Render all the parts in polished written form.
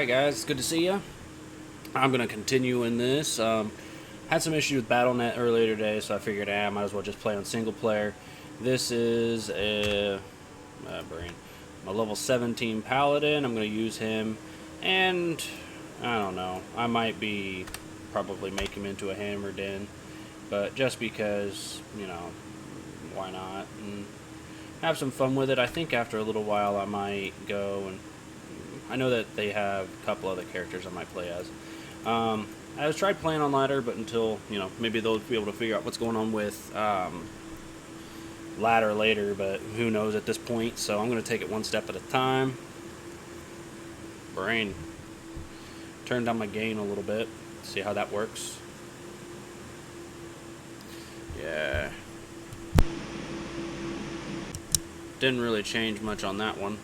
Alright guys, good to see you. I'm going to continue in this. Had some issues with BattleNet earlier today, so I figured I might as well just play on single player. This is my level 17 Paladin. I'm going to use him, and I don't know, I might be probably make him into a hammer den, but just because, you know, why not, and have some fun with it. I think after a little while I might go and I know that they have a couple other characters I might play as. I was tried playing on ladder, but until, you know, maybe they'll be able to figure out what's going on with ladder later, but who knows at this point, so I'm going to take it one step at a time. Brain. Turn down my gain a little bit, see how that works. Yeah. Didn't really change much on that one.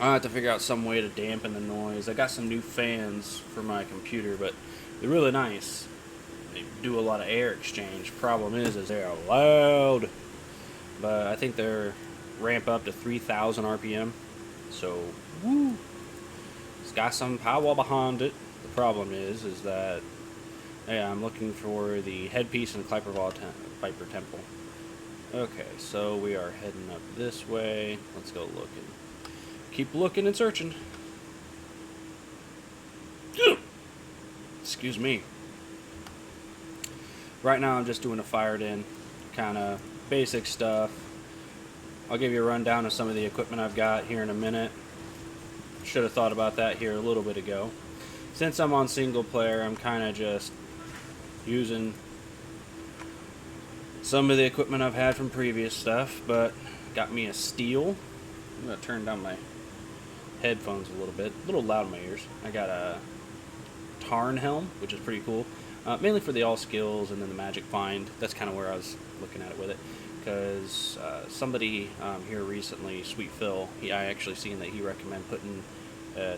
I'll have to figure out some way to dampen the noise. I got some new fans for my computer, but they're really nice. They do a lot of air exchange. Problem is they're loud. But I think they're ramp up to 3,000 RPM. So, woo! It's got some power behind it. The problem is that, yeah, I'm looking for the headpiece in the Viper Temple. Okay, so we are heading up this way. Let's go looking. Keep looking and searching. Excuse me. Right now I'm just doing a fired in, kind of basic stuff. I'll give you a rundown of some of the equipment I've got here in a minute. Should have thought about that here a little bit ago. Since I'm on single player, I'm kind of just using some of the equipment I've had from previous stuff, but got me a steel. I'm going to turn down my headphones a little loud in my ears. I got a Tarn helm, which is pretty cool, mainly for the all skills and then the magic find. That's kind of where I was looking at it with it, because somebody here recently, Sweet Phil, I actually seen that he recommended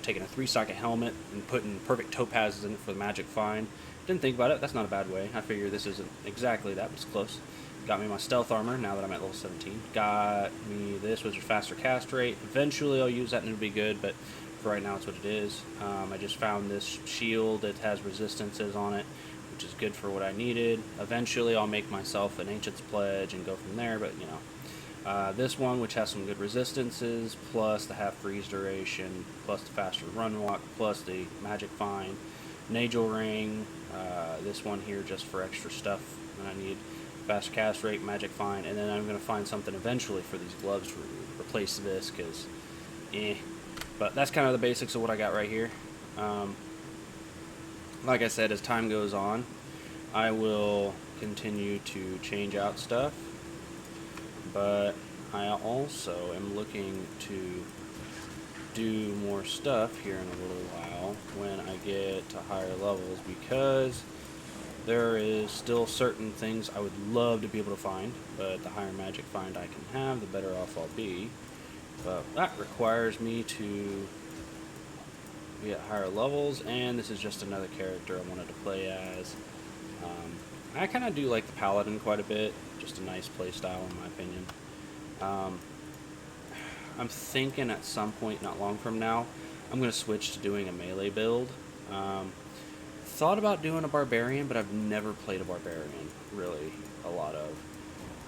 taking a 3-socket helmet and putting perfect topazes in it for the magic find. Didn't think about it. That's not a bad way. I figure this isn't exactly that, but it's close. Got me my stealth armor now that I'm at level 17. Got me this, which is faster cast rate. Eventually I'll use that and it'll be good, but for right now it's what it is. I just found this shield that has resistances on it, which is good for what I needed. Eventually I'll make myself an Ancient's Pledge and go from there, but you know. This one, which has some good resistances, plus the half freeze duration, plus the faster run walk, plus the magic find, Nagel ring, this one here just for extra stuff that I need. Fast cast rate, magic find, and then I'm going to find something eventually for these gloves to replace this, because, But that's kind of the basics of what I got right here. Like I said, as time goes on, I will continue to change out stuff, but I also am looking to do more stuff here in a little while when I get to higher levels, because there is still certain things I would love to be able to find, but the higher magic find I can have, the better off I'll be. But that requires me to be at higher levels, and this is just another character I wanted to play as. I kind of do like the Paladin quite a bit, just a nice play style in my opinion. I'm thinking at some point not long from now, I'm going to switch to doing a melee build. Thought about doing a barbarian, but I've never played a barbarian, really, a lot of.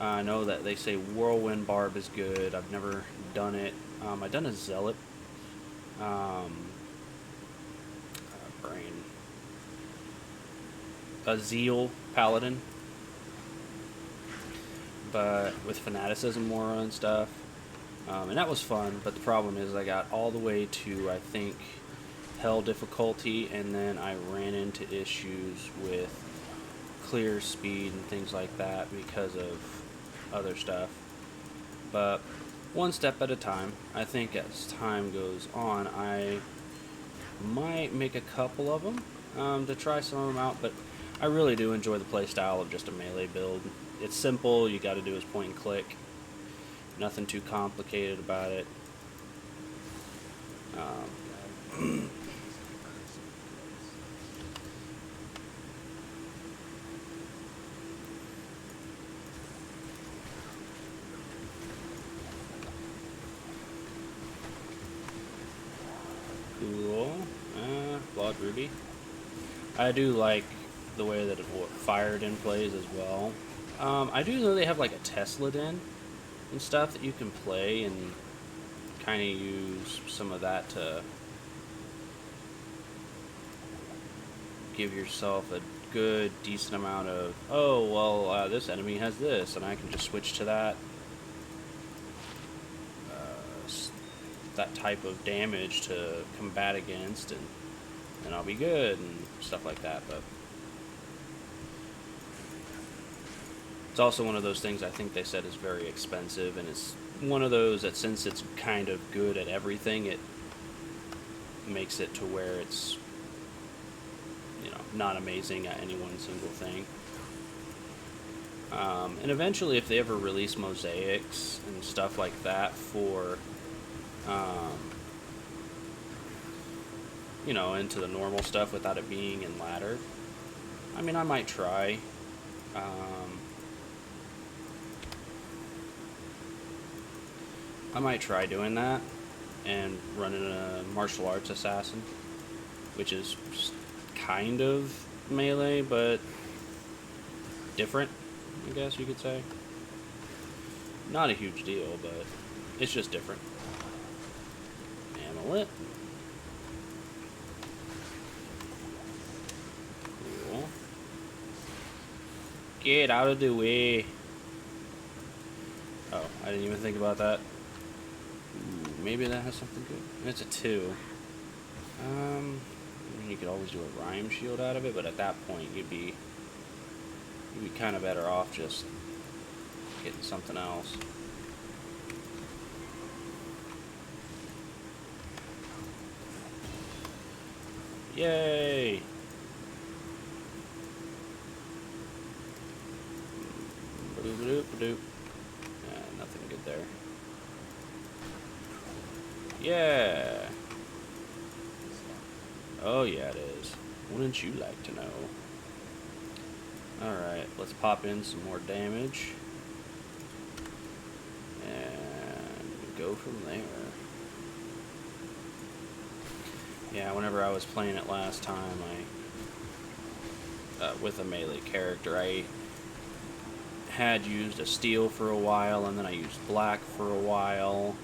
I know that they say whirlwind barb is good. I've never done it. I've done a zealot. A zeal paladin, but with fanaticism aura and stuff. And that was fun, but the problem is I got all the way to, I think, hell difficulty, and then I ran into issues with clear speed and things like that because of other stuff. But one step at a time. I think as time goes on, I might make a couple of them to try some of them out, but I really do enjoy the play style of just a melee build. It's simple, you got to do is point and click. Nothing too complicated about it. Quad Ruby. I do like the way that Fire Den plays as well. I do know they have like a Tesla Den and stuff that you can play and kind of use some of that to give yourself a good, decent amount of, oh, well, this enemy has this, and I can just switch to that that type of damage to combat against, and I'll be good, and stuff like that. But it's also one of those things I think they said is very expensive, and it's one of those that since it's kind of good at everything, it makes it to where it's, you know, not amazing at any one single thing. And eventually, if they ever release mosaics and stuff like that for, you know, into the normal stuff without it being in ladder, I mean, I might try. I might try doing that and running a martial arts assassin, which is kind of melee, but different, I guess you could say. Not a huge deal, but it's just different. Amulet. Cool. Get out of the way. Oh, I didn't even think about that. Ooh, maybe that has something good. It's a 2. I mean, you could always do a rhyme shield out of it, but at that point you'd be kind of better off just getting something else. Yay! Nothing good there. Yeah! Oh yeah, it is. Wouldn't you like to know? Alright, let's pop in some more damage. And go from there. Yeah, whenever I was playing it last time, with a melee character, I had used a steel for a while, and then I used black for a while.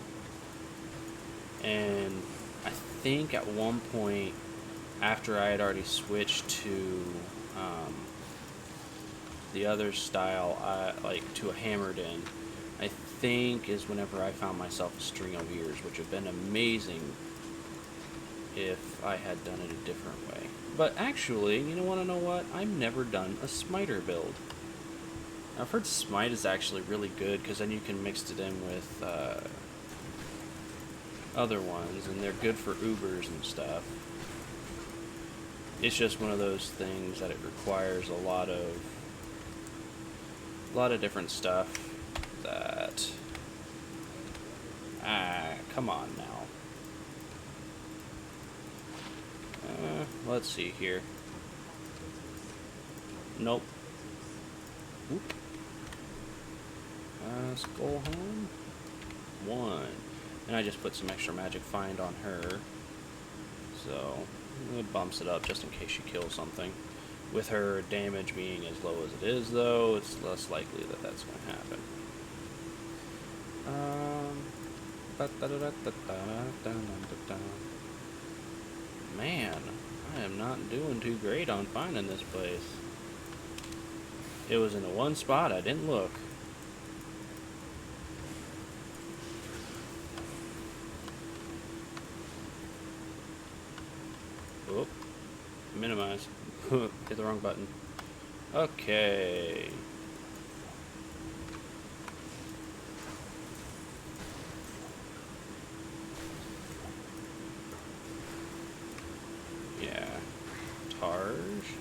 And I think at one point, after I had already switched to the other style, like to a hammered in, I think is whenever I found myself a string of ears, which would have been amazing if I had done it a different way. But actually, you want to know what? I've never done a smiter build. I've heard smite is actually really good because then you can mix it in with other ones, and they're good for Ubers and stuff. It's just one of those things that it requires a lot of different stuff that, come on now. Let's see here. Nope. Oop. Skull home. 1. And I just put some extra magic find on her. So it bumps it up just in case she kills something. With her damage being as low as it is, though, it's less likely that that's going to happen. Man, I am not doing too great on finding this place. It was in the one spot I didn't look. Oh, minimize. Hit the wrong button. Okay. Yeah. Targe.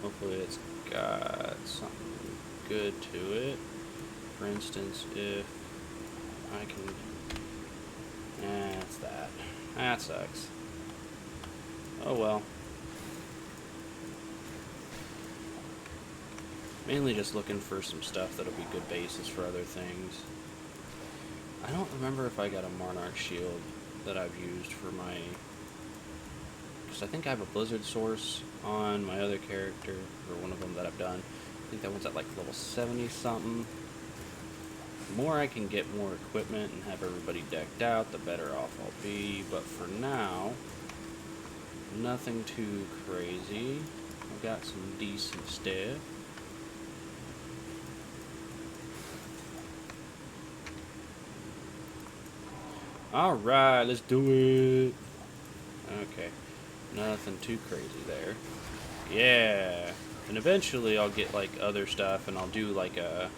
Hopefully it's got something good to it. For instance, if I can... it's that. That sucks. Oh well. Mainly just looking for some stuff that'll be good bases for other things. I don't remember if I got a Monarch shield that I've used for my because I think I have a Blizzard source on my other character, or one of them that I've done. I think that one's at like level 70 something. The more I can get more equipment and have everybody decked out, the better off I'll be. But for now, nothing too crazy. I've got some decent stuff. Alright, let's do it. Okay. Nothing too crazy there. Yeah. And eventually I'll get like other stuff and I'll do like a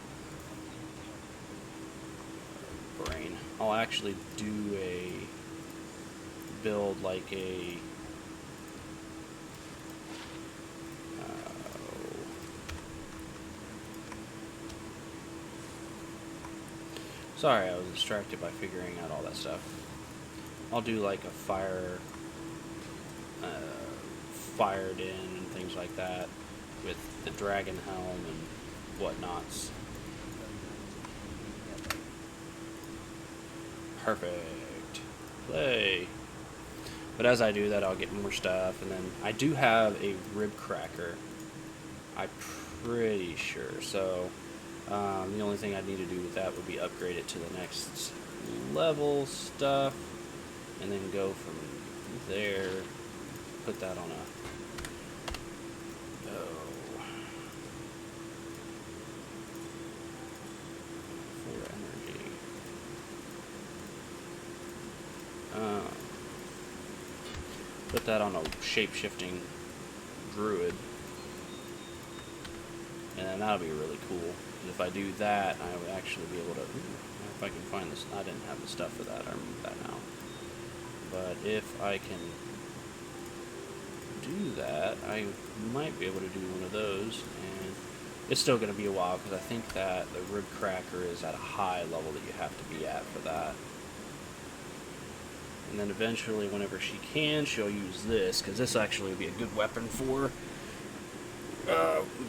brain. I'll actually do a build like a sorry, I was distracted by figuring out all that stuff. I'll do like a fired in and things like that with the dragon helm and whatnots. Perfect. Play. But as I do that, I'll get more stuff, and then I do have a rib cracker. I'm pretty sure. So the only thing I'd need to do with that would be upgrade it to the next level stuff, and then go from there. Put that on a for energy. Put that on a shape-shifting druid, and that'll be really cool. If I do that, I would actually be able to. If I can find this, I didn't have the stuff for that. I remember that now. But if I can do that, I might be able to do one of those, and it's still going to be a while because I think that the rib cracker is at a high level that you have to be at for that. And then eventually, whenever she can, she'll use this, because this actually would be a good weapon for.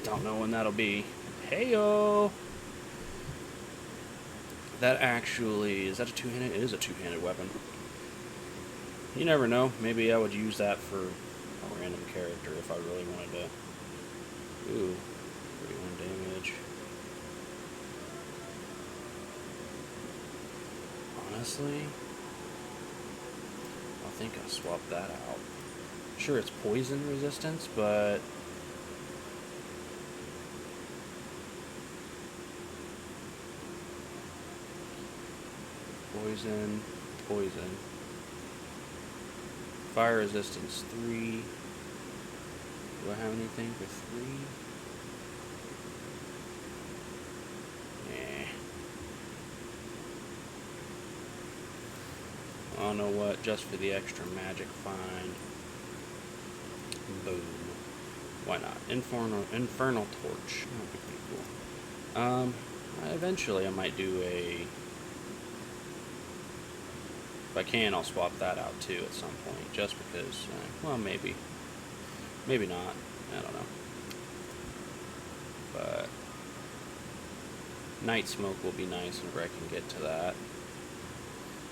Don't know when that'll be. Heyo! That actually, is that a two-handed? It is a two-handed weapon. You never know. Maybe I would use that for a random character if I really wanted to. Ooh, 31 damage. Honestly, I think I'll swap that out. Sure, it's poison resistance, but poison. Fire resistance 3. Do I have anything for 3? I don't know what, just for the extra magic, fine. Boom. Why not? Infernal Torch. That would be pretty cool. Eventually I might do a... If I can, I'll swap that out too at some point, just because, well, maybe. Maybe not. I don't know. But Night Smoke will be nice whenever I can get to that.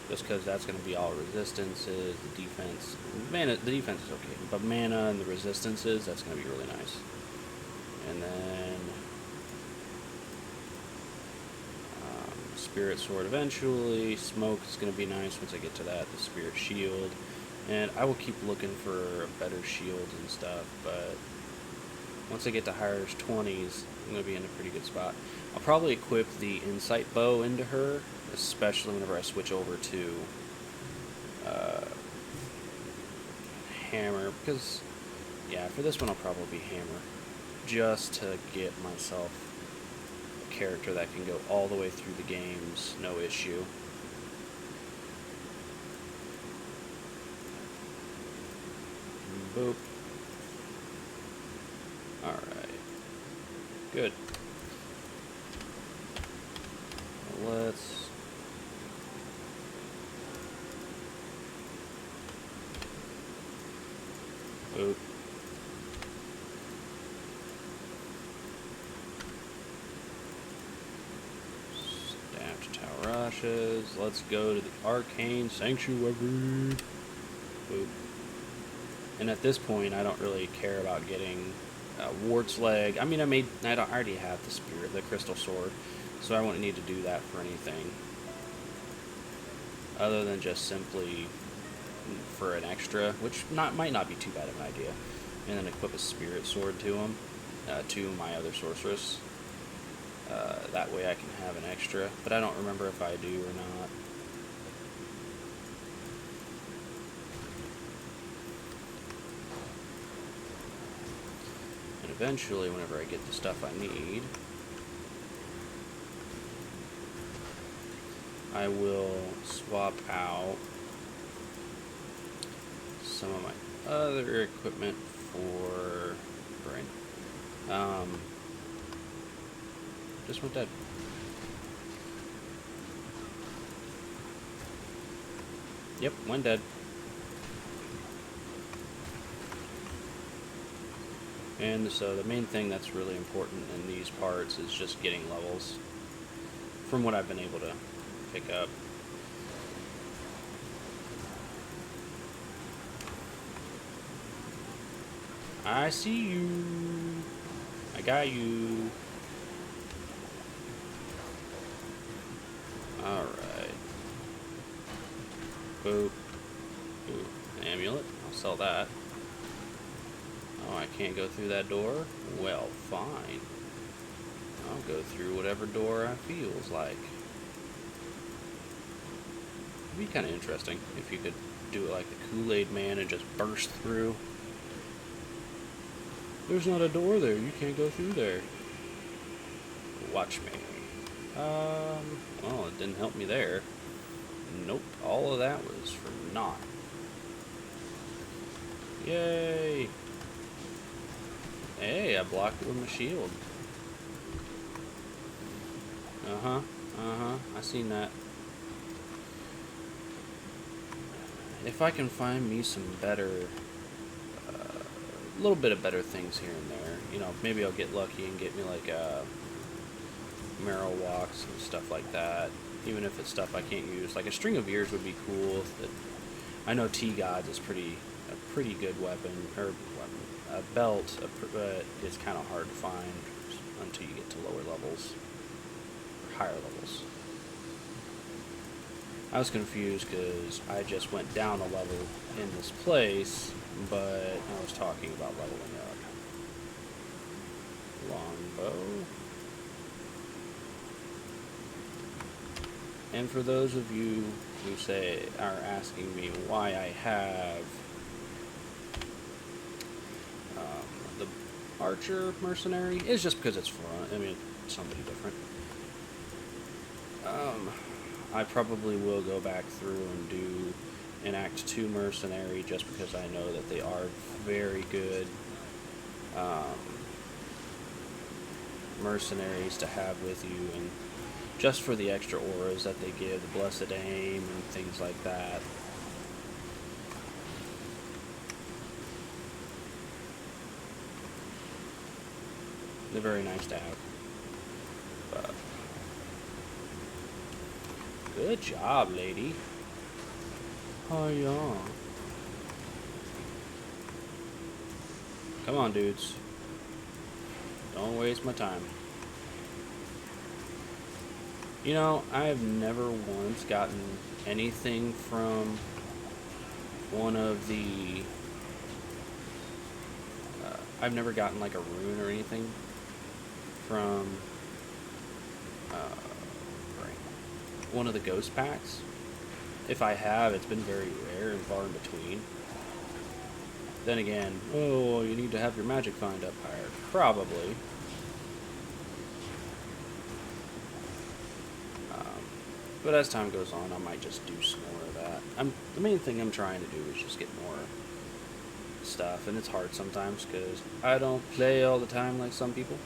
Just because that's going to be all resistances, the defense. Mana, the defense is okay, but mana and the resistances, that's going to be really nice. And then Spirit Sword eventually. Smoke is going to be nice once I get to that. The Spirit Shield. And I will keep looking for better shields and stuff, but once I get to higher 20s, I'm going to be in a pretty good spot. I'll probably equip the Insight Bow into her, especially whenever I switch over to Hammer, because, yeah, for this one I'll probably be Hammer, just to get myself a character that can go all the way through the games, no issue. Boop. Alright. Good. Let's... Boop. Stabbed Taurashes. Let's go to the Arcane Sanctuary. Boop. And at this point, I don't really care about getting Wart's Leg. I mean, I already have the Spirit, the Crystal Sword, so I wouldn't need to do that for anything. Other than just simply for an extra, which might not be too bad of an idea. And then equip a Spirit Sword to him, to my other Sorceress. That way I can have an extra, but I don't remember if I do or not. And eventually, whenever I get the stuff I need, I will swap out some of my other equipment for brain. Just went dead. Yep, went dead. And so the main thing that's really important in these parts is just getting levels from what I've been able to pick up. I see you. I got you. Alright. Boop. Ooh, an amulet. I'll sell that. Oh, I can't go through that door? Well, fine. I'll go through whatever door I feels like. It'd be kind of interesting if you could do it like the Kool-Aid Man and just burst through. There's not a door there. You can't go through there. Watch me. Well, it didn't help me there. Nope. All of that was for naught. Yay! Hey, I blocked it with my shield. I seen that. If I can find me some better, a little bit of better things here and there, you know, maybe I'll get lucky and get me like marrow walks and stuff like that. Even if it's stuff I can't use, like a string of ears would be cool. I know T-Gods is a pretty good weapon, or a belt, but it's kind of hard to find until you get to lower levels, or higher levels. I was confused because I just went down a level in this place, but I was talking about leveling up. Longbow. And for those of you who are asking me why I have the Archer Mercenary, it's just because it's fun. I mean, it's somebody different. I probably will go back through and do an Act 2 Mercenary just because I know that they are very good mercenaries to have with you, and just for the extra auras that they give, the Blessed Aim and things like that. They're very nice to have. But good job, lady. Oh, yeah. Come on, dudes. Don't waste my time. You know, I have never once gotten anything from one of the... I've never gotten like a rune or anything from one of the ghost packs. If I have, it's been very rare and far in between. Then again, oh, you need to have your magic find up higher. Probably. But as time goes on, I might just do some more of that. The main thing I'm trying to do is just get more stuff, and it's hard sometimes because I don't play all the time like some people.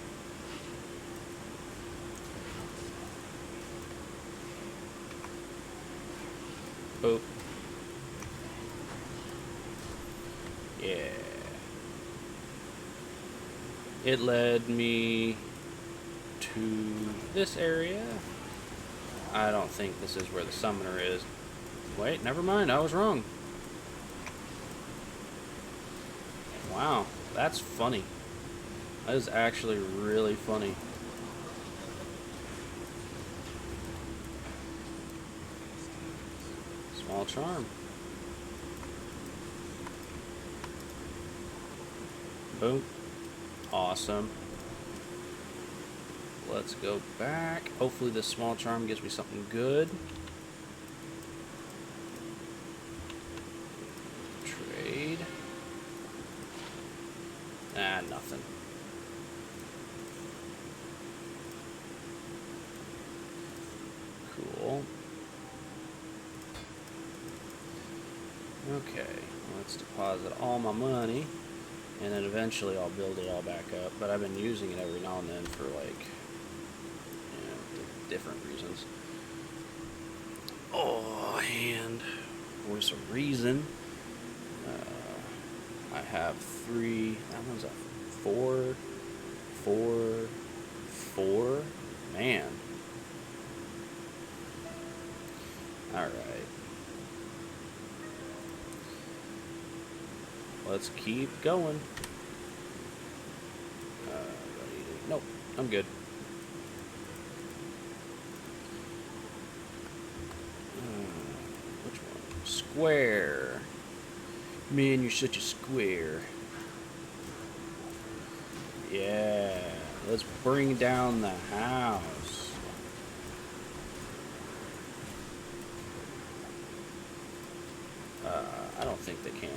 Boop. Yeah. It led me to this area. I don't think this is where the summoner is. Wait, never mind, I was wrong. Wow, that's funny. That is actually really funny. Small charm. Boom. Awesome. Let's go back. Hopefully this small charm gives me something good. Trade. Ah, nothing. Cool. Okay, let's deposit all my money, and then eventually I'll build it all back up. But I've been using it every now and then for, like, you know, different reasons. Oh, and for some reason, I have 3. That one's a 4, 4, 4. Man. All right. Let's keep going. Nope, I'm good. Which one? Square. Man, you're such a square. Yeah, let's bring down the house. I don't think they can.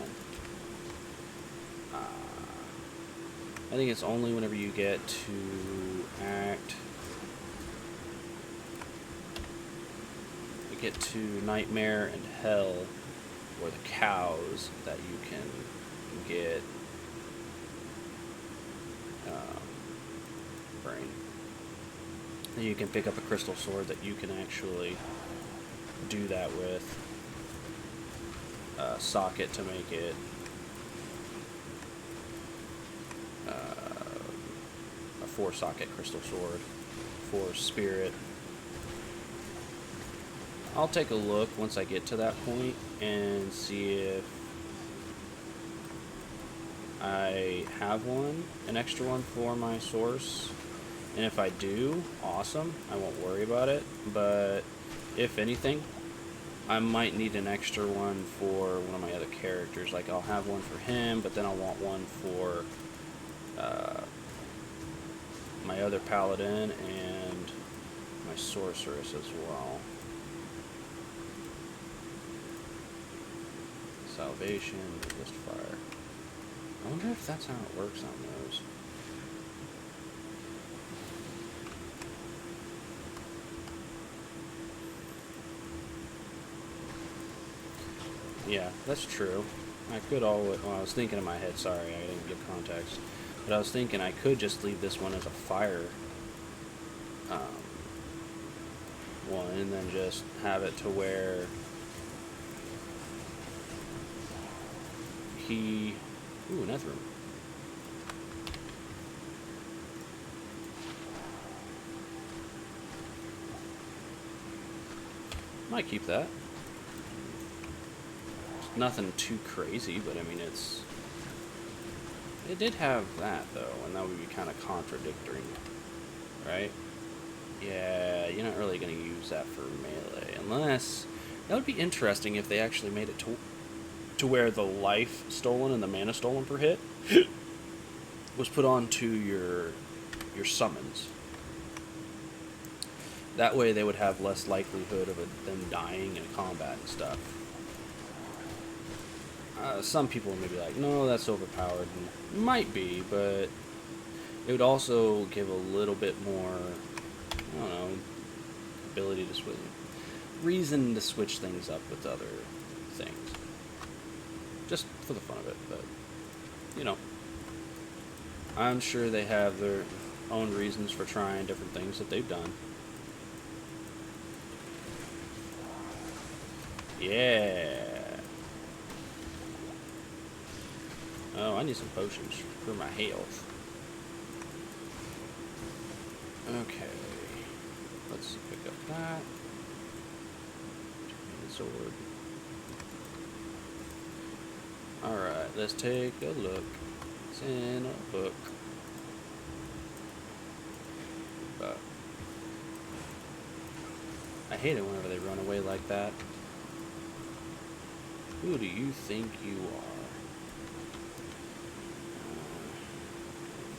I think it's only whenever you get to act. You get to Nightmare and Hell, or the cows, that you can get brain. And you can pick up a crystal sword that you can actually do that with. Socket to make it a 4-socket crystal sword for spirit. I'll take a look once I get to that point and see if I have an extra one for my source. And if I do, awesome, I won't worry about it. But if anything, I might need an extra one for one of my other characters. Like, I'll have one for him, but then I'll want one for my other paladin and my sorceress as well. Salvation, resist fire. I wonder if that's how it works on those. Yeah, that's true. I could always, well, I was thinking in my head, sorry, I didn't give context, but I was thinking I could just leave this one as a fire one, and then just have it to where he, ooh, another room. Might keep that. Nothing too crazy, but I mean, it did have that though, and that would be kind of contradictory, right? Yeah, you're not really going to use that for melee, unless, that would be interesting if they actually made it to where the life stolen and the mana stolen per hit was put onto your summons. That way they would have less likelihood of them dying in combat and stuff. Some people may be like, no, that's overpowered. And it might be, but it would also give a little bit more, I don't know, ability to switch, reason to switch things up with other things. Just for the fun of it, but, you know. I'm sure they have their own reasons for trying different things that they've done. Yeah. Oh, I need some potions for my health. Okay. Let's pick up that. Sword. Alright, let's take a look. It's in a book. But I hate it whenever they run away like that. Who do you think you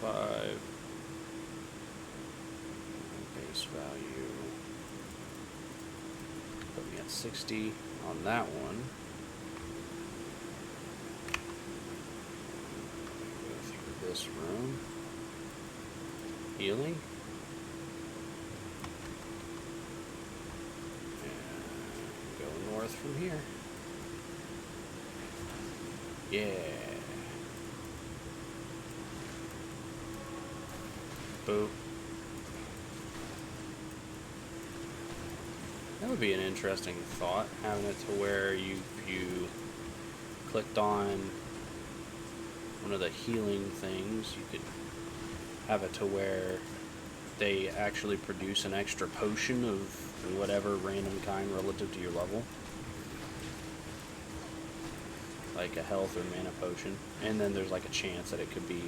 are? 5 base value. Put me at 60 on that one. Go through this room. Healing. And go north from here. Yeah. Boo. That would be an interesting thought, having it to where you clicked on one of the healing things, you could have it to where they actually produce an extra potion of whatever random kind relative to your level. Like a health or mana potion. And then there's like a chance that it could be,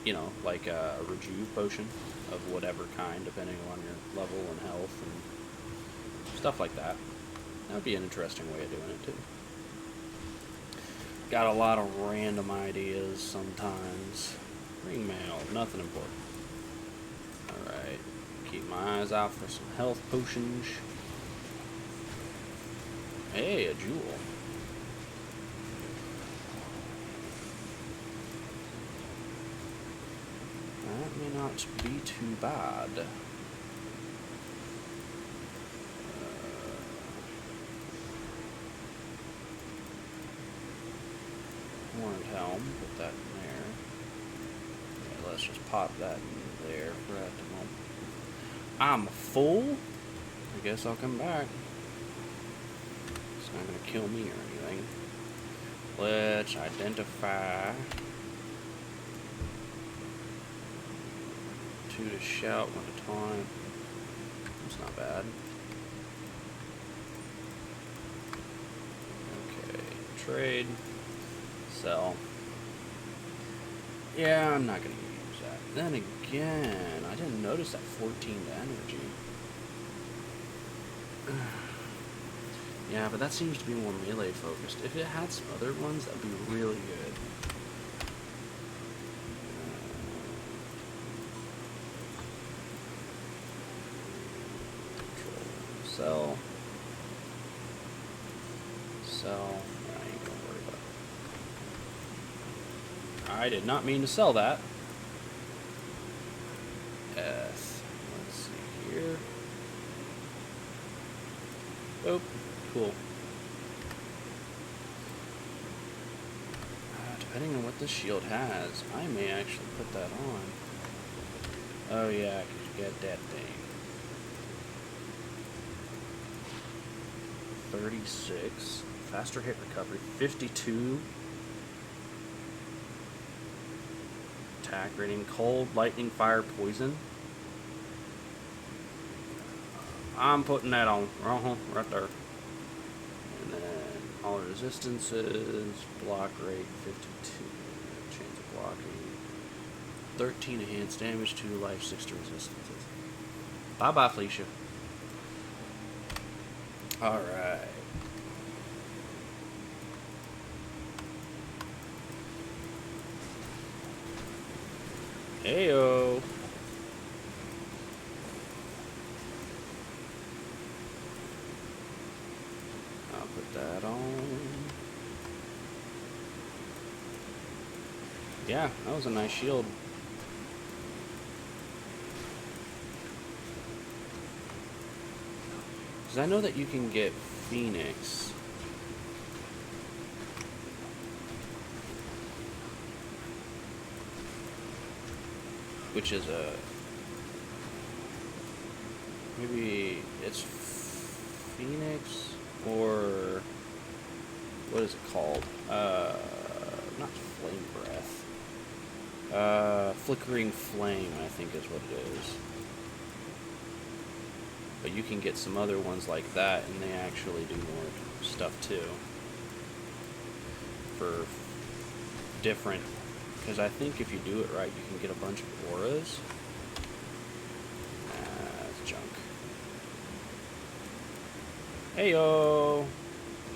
you know, like a rejuve potion of whatever kind, depending on your level and health and stuff like that. That would be an interesting way of doing it too. Got a lot of random ideas sometimes. Ring mail, nothing important. Alright, keep my eyes out for some health potions. Hey, a jewel. That may not be too bad. Horned helm, put that in there. Yeah, let's just pop that in there for at the moment. I'm full. I guess I'll come back. It's not gonna kill me or anything. Let's identify. 2 to shout, 1 to taunt. That's not bad. Okay, trade. Sell. Yeah, I'm not going to use that. Then again, I didn't notice that 14 to energy. Yeah, but that seems to be more melee focused. If it had some other ones, that would be really good. Sell. Sell. I ain't gonna worry about it. I did not mean to sell that. Let's see here. Oh, cool. Depending on what this shield has, I may actually put that on. Oh yeah, because you get that thing. 36. Faster hit recovery. 52. Attack rating. Cold, lightning, fire, poison. I'm putting that on. Right there. And then all resistances. Block rate 52. Chance of blocking. 13 enhanced damage, 2 life, 6 to resistances. Bye bye, Felicia. Alright. Heyo. I'll put that on. Yeah, that was a nice shield. Because I know that you can get Phoenix. Which is a... Maybe it's Phoenix or... What is it called? Not Flame Breath. Flickering Flame, I think is what it is. But you can get some other ones like that, and they actually do more stuff too. For different, because I think if you do it right, you can get a bunch of auras. That's junk. Heyo!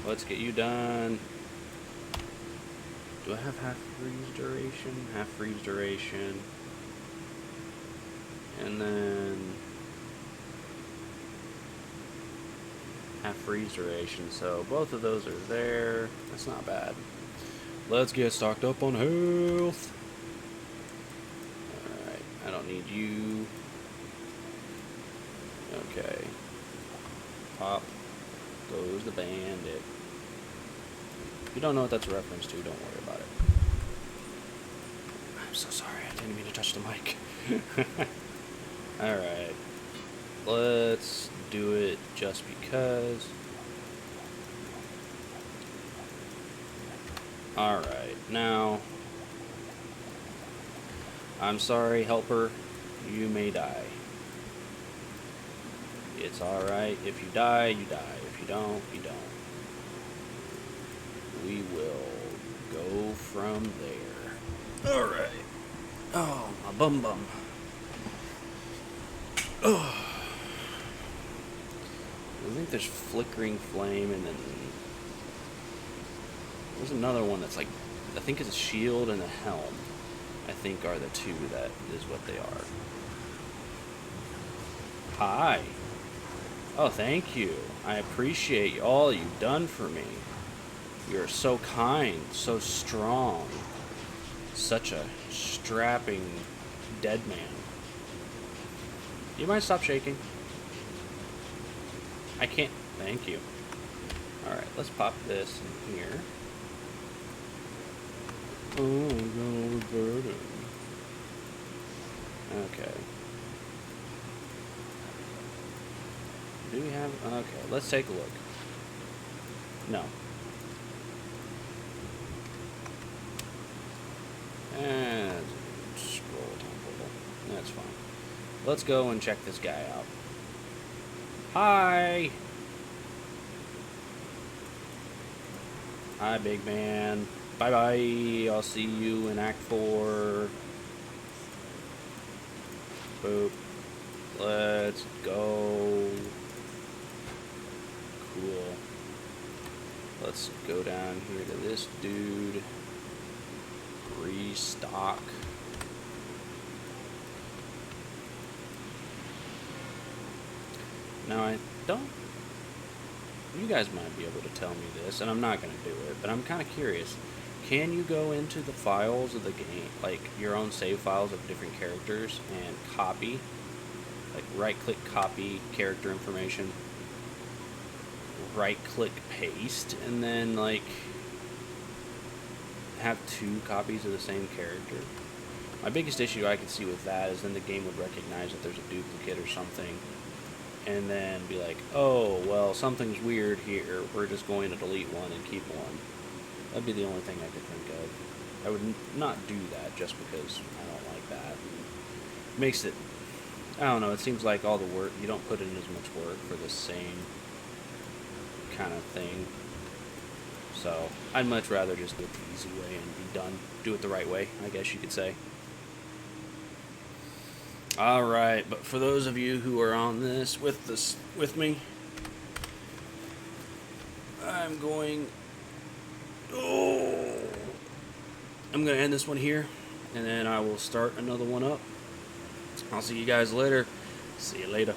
Let's get you done. Do I have half freeze duration? Half freeze duration. And then half freeze duration. So both of those are there. That's not bad. Let's get stocked up on health. Alright, I don't need you. Okay. Pop goes the bandit. If you don't know what that's a reference to, don't worry about it. I'm so sorry, I didn't mean to touch the mic. Alright. Let's do it just because. Alright, now, I'm sorry, helper, you may die. It's alright, if you die, you die. If you don't, you don't. We will go from there. Alright. Oh, my bum bum. Oh. I think there's flickering flame, and then there's another one that's like, I think it's a shield and a helm. I think are the two that is what they are. Hi. Oh, thank you. I appreciate all you've done for me. You're so kind, so strong. Such a strapping dead man. You might stop shaking? I can't. Thank you. Alright, let's pop this in here. Oh, God, okay. Do we have... Okay, let's take a look. No. And scroll temple. That's fine. Let's go and check this guy out. Hi! Hi, big man. Bye-bye. I'll see you in Act 4. Boop. Let's go. Cool. Let's go down here to this dude. Restock. Now I don't... You guys might be able to tell me this, and I'm not going to do it, but I'm kind of curious. Can you go into the files of the game, like your own save files of different characters, and copy, like right-click copy character information, right-click paste, and then like have two copies of the same character? My biggest issue I can see with that is then the game would recognize that there's a duplicate or something, and then be like, oh, well, something's weird here, we're just going to delete one and keep one. That'd be the only thing I could think of. I would not do that just because I don't like that. It makes it, I don't know, it seems like all the work, you don't put in as much work for the same kind of thing. So, I'd much rather just do it the easy way and be done. Do it the right way, I guess you could say. Alright, but for those of you who are on this with me, I'm going to end this one here, and then I will start another one up. I'll see you guys later. See you later.